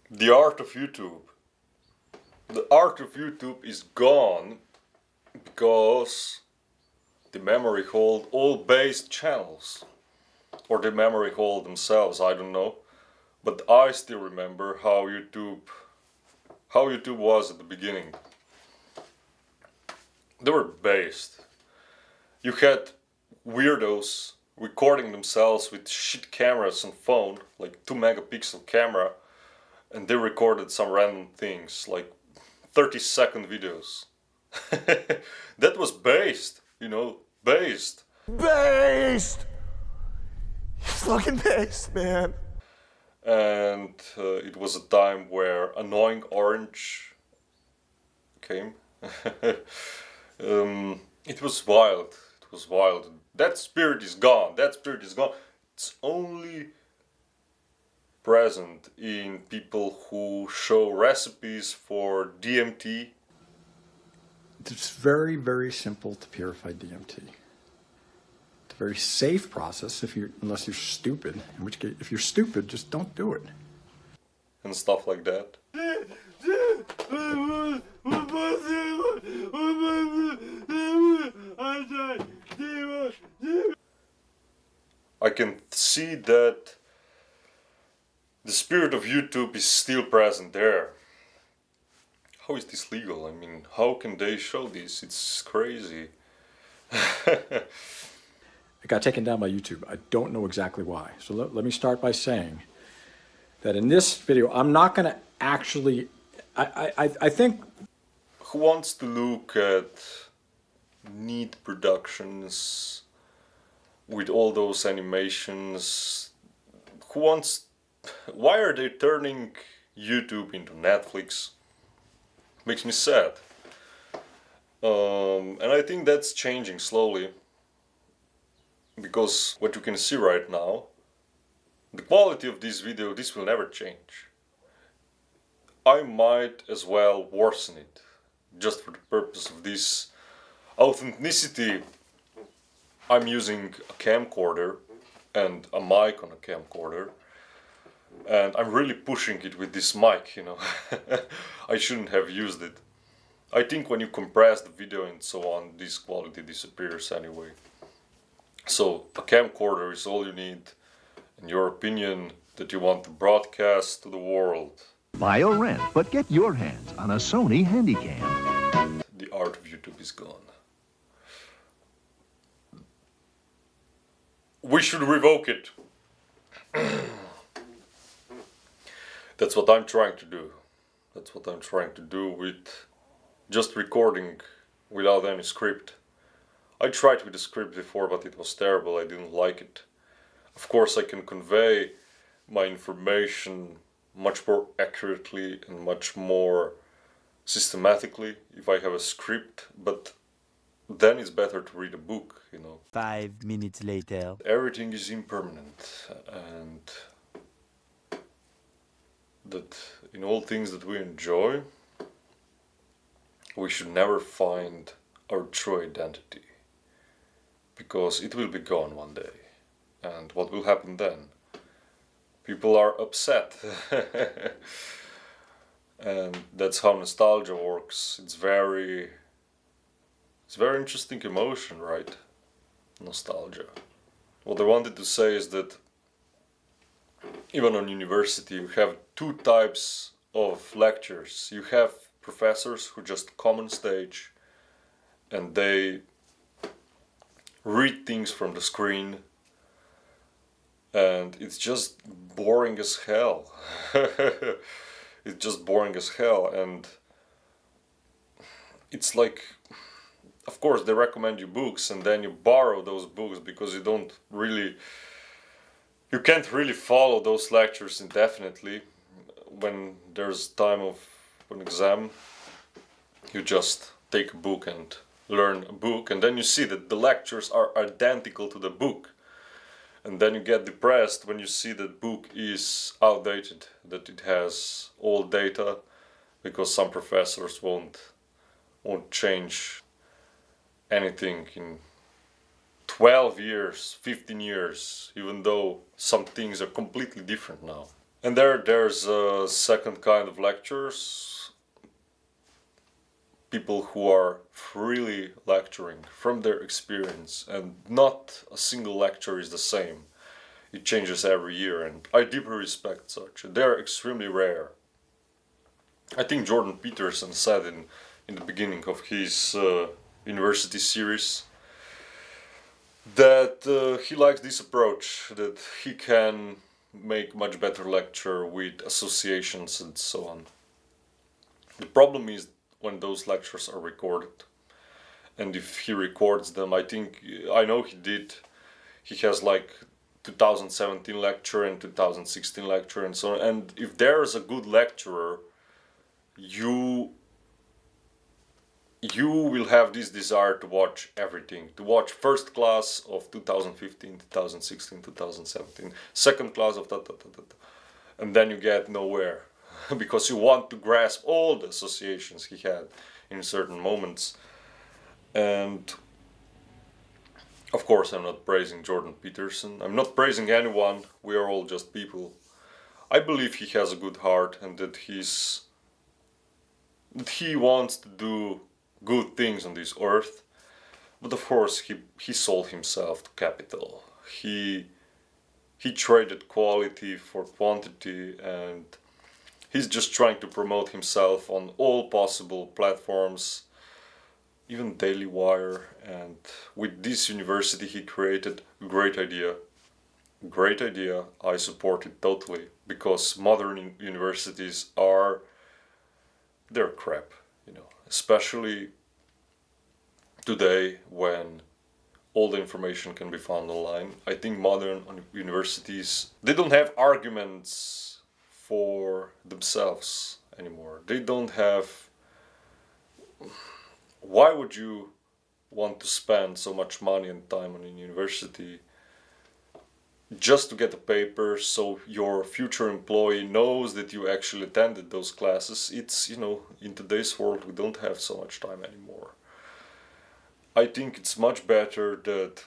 The art of YouTube. The art of YouTube is gone because the memory hold all based channels, or the memory hold themselves, I don't know. But I still remember how YouTube was at the beginning. They were based. You had weirdos recording themselves with shit cameras on phone, like 2 megapixel camera, and they recorded some random things, like 30-second videos. That was based, based. Based! He's fucking based, man. And it was a time where Annoying Orange came. It was wild. It was wild. That spirit is gone. That spirit is gone. It's only present in people who show recipes for DMT. It's very, very simple to purify DMT. It's a very safe process unless you're stupid. In which case, if you're stupid, just don't do it. And stuff like that. I can see that the spirit of YouTube is still present there. How is this legal? I mean, how can they show this? It's crazy. It got taken down by YouTube. I don't know exactly why. So let me start by saying that in this video, I'm not going to actually, I think... Who wants to look at neat productions with all those animations? Why are they turning YouTube into Netflix? Makes me sad. And I think that's changing slowly. Because what you can see right now, the quality of this video, this will never change. I might as well worsen it, just for the purpose of this authenticity. I'm using a camcorder and a mic on a camcorder, and I'm really pushing it with this mic, I shouldn't have used it. I think when you compress the video and so on, this quality disappears anyway. So a camcorder is all you need, in your opinion, that you want to broadcast to the world. Buy or rent, but get your hands on a Sony Handycam. The art of YouTube is gone. We should revoke it. That's what I'm trying to do. That's what I'm trying to do with just recording without any script. I tried with a script before, but it was terrible. I didn't like it. Of course, I can convey my information much more accurately and much more systematically if I have a script, but then it's better to read a book, 5 minutes later. Everything is impermanent, and that in all things that we enjoy, we should never find our true identity, because it will be gone one day. And what will happen then? People are upset. And that's how nostalgia works. It's very interesting emotion, right? Nostalgia. What I wanted to say is that even on university you have 2 types of lectures. You have professors who just come on stage and they read things from the screen, and it's just boring as hell. It's just boring as hell, and it's like, of course they recommend you books and then you borrow those books because you can't really follow those lectures indefinitely. When there's time of an exam, you just take a book and learn a book, and then you see that the lectures are identical to the book. And then you get depressed when you see that book is outdated, that it has old data, because some professors won't change anything in 12 years, 15 years, even though some things are completely different now. And there's a second kind of lectures, people who are freely lecturing from their experience, and not a single lecture is the same. It changes every year, and I deeply respect such. They're extremely rare. I think Jordan Peterson said in the beginning of his university series that he likes this approach, that he can make much better lecture with associations and so on. The problem is when those lectures are recorded, and if he records them, I know he did, he has like 2017 lecture and 2016 lecture and so on, and if there's a good lecturer, you will have this desire to watch everything, to watch first class of 2015, 2016, 2017, second class of and then you get nowhere because you want to grasp all the associations he had in certain moments. And of course, I'm not praising Jordan Peterson, I'm not praising anyone, we are all just people. I believe he has a good heart and that he wants to do good things on this earth, but of course he sold himself to capital. He traded quality for quantity, and he's just trying to promote himself on all possible platforms, even Daily Wire. And with this university he created, great idea, I support it totally, because modern universities they're crap, especially today when all the information can be found online. I think modern universities, they don't have arguments for themselves anymore. They don't have... Why would you want to spend so much money and time on a university just to get a paper so your future employee knows that you actually attended those classes? It's, in today's world we don't have so much time anymore. I think it's much better that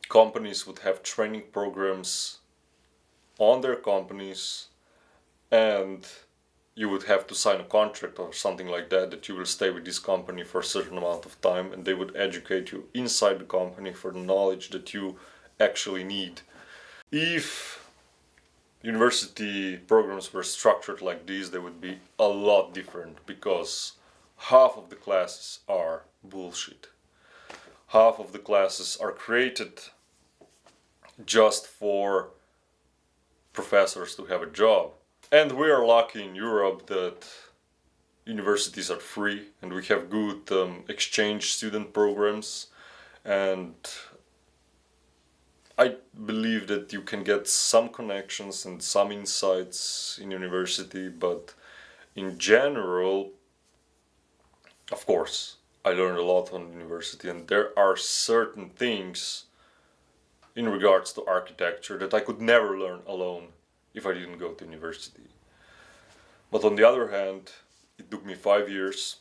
companies would have training programs on their companies, and you would have to sign a contract or something like that, that you will stay with this company for a certain amount of time, and they would educate you inside the company for the knowledge that you actually need. If university programs were structured like this, they would be a lot different, because half of the classes are bullshit. Half of the classes are created just for professors to have a job. And we are lucky in Europe that universities are free and we have good exchange student programs, and I believe that you can get some connections and some insights in university, but in general, of course, I learned a lot on university, and there are certain things in regards to architecture that I could never learn alone if I didn't go to university. But on the other hand, it took me 5 years,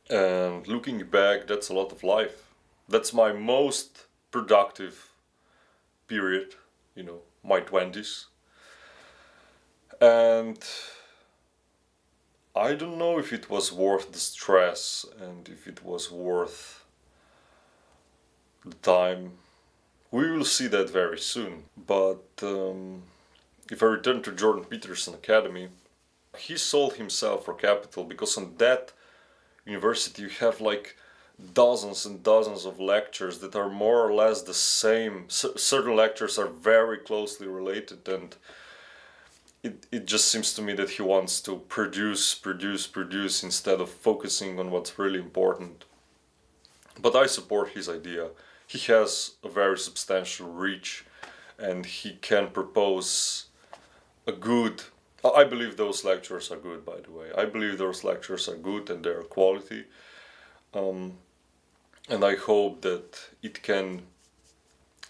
and looking back, that's a lot of life. That's my most productive period, my 20s. And I don't know if it was worth the stress and if it was worth the time. We will see that very soon. But if I return to Jordan Peterson Academy, he sold himself for capital, because on that university you have like dozens and dozens of lectures that are more or less the same. Certain lectures are very closely related, and it just seems to me that he wants to produce instead of focusing on what's really important. But I support his idea. He has a very substantial reach, and he can propose a good... I believe those lectures are good, by the way. I believe those lectures are good and they're quality. And I hope that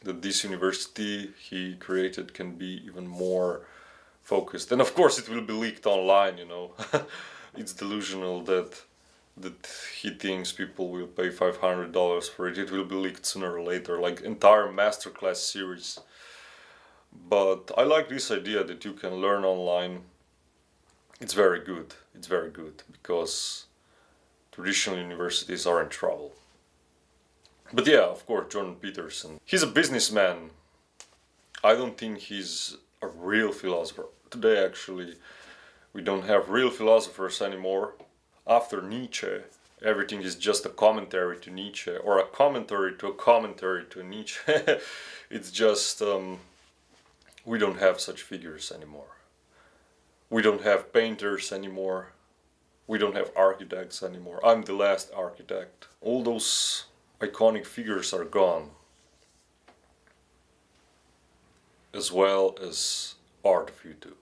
that this university he created can be even more focused. And of course it will be leaked online, It's delusional that he thinks people will pay $500 for it. It will be leaked sooner or later, like entire masterclass series. But I like this idea that you can learn online. It's very good. It's very good because traditional universities are in trouble. But yeah, of course, Jordan Peterson. He's a businessman. I don't think he's a real philosopher. Today, actually, we don't have real philosophers anymore. After Nietzsche, everything is just a commentary to Nietzsche, or a commentary to Nietzsche. It's just, we don't have such figures anymore. We don't have painters anymore. We don't have architects anymore. I'm the last architect. All those iconic figures are gone. As well as art of YouTube.